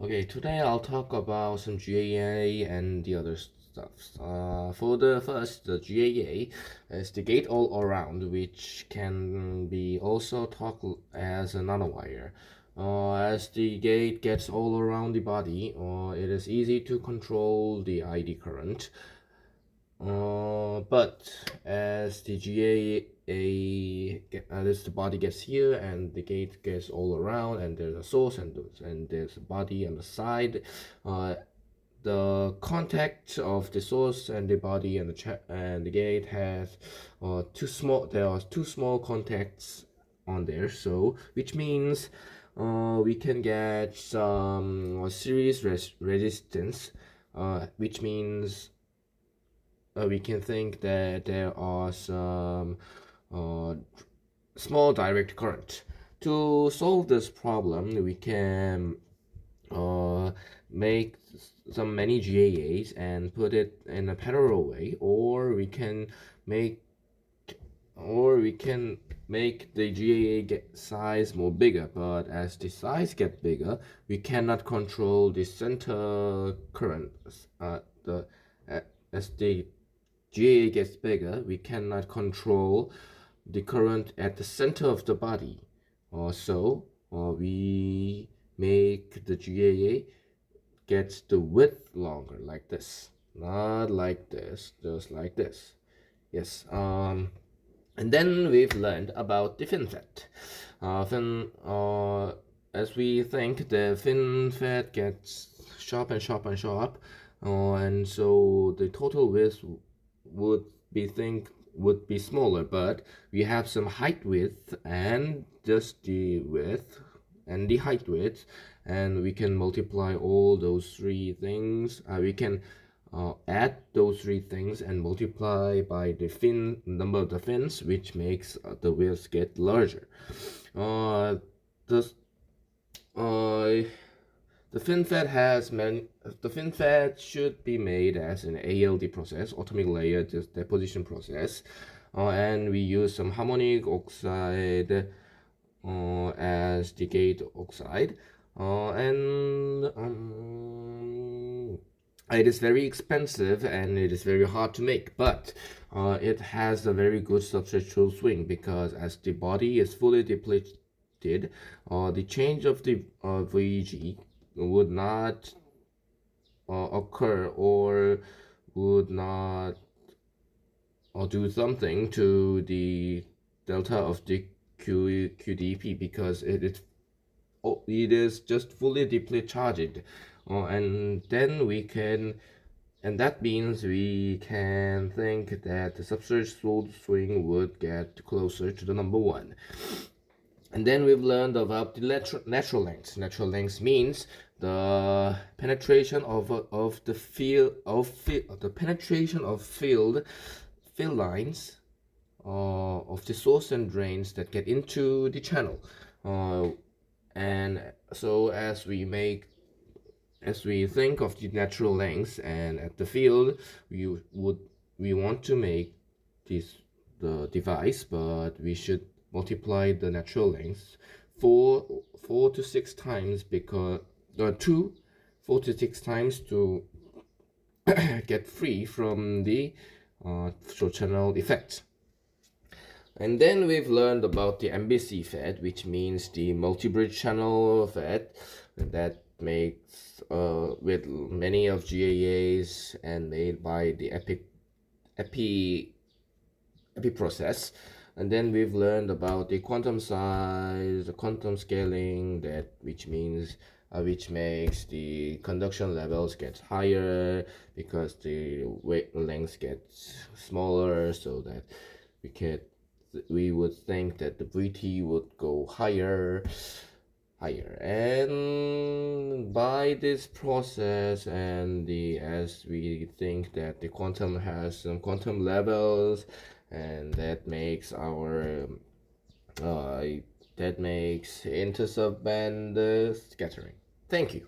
Okay, today I'll talk about some GAA and the other stuff. For the first, the GAA is the gate all around, which can be also talked as a nanowire. As the gate gets all around the body, it is easy to control the ID current. But as the as the body gets here and the gate gets all around, and there's a source and there's a body on the side, the contact of the source and the body and the gate has too small. There are two small contacts on there, so which means we can get some series resistance, which means we can think that there are some small direct current. To solve this problem, we can make some many GAAs and put it in a parallel way, or we can make the GAA size more bigger. But as the size get bigger, we cannot control the center current. As the GAA gets bigger, we cannot control the current at the center of the body. So we make the GAA gets the width longer, like this, not like this, just like this. Yes. And then we've learned about the FinFET. As we think, the FinFET gets sharp and sharp and sharp, and so the total width would be smaller, but we have some height width and just the width and the height width, and we can multiply all those three things. We can add those three things and multiply by the number of the fins, which makes the width get larger. The FinFET should be made as an ALD process, atomic layer deposition process, and we use some harmonic oxide as the gate oxide, and it is very expensive and it is very hard to make, but it has a very good substrate swing, because as the body is fully depleted, the change of the VG would not occur, or would not do something to the delta of the QDP, because it is just fully depleted charged, and then we can, and that means we can think that the substrate swing would get closer to the number 1. And then we've learned about the natural length. Natural length means the penetration of the field lines of the source and drains that get into the channel. And so as we think of the natural length and at the field, we want to make the device, but we should multiply the natural length 4 to 6 times, because 4 to 6 times to get free from the short channel effect. And then we've learned about the MBC FET, which means the multi-bridge channel FET, that makes with many of GAAs and made by the epi process. And then we've learned about the quantum size, the quantum scaling, which makes the conduction levels get higher, because the length gets smaller, so that we would think that the VT would go higher. And by this process, and as we think that the quantum has some quantum levels, and that makes intersubband scattering. Thank you.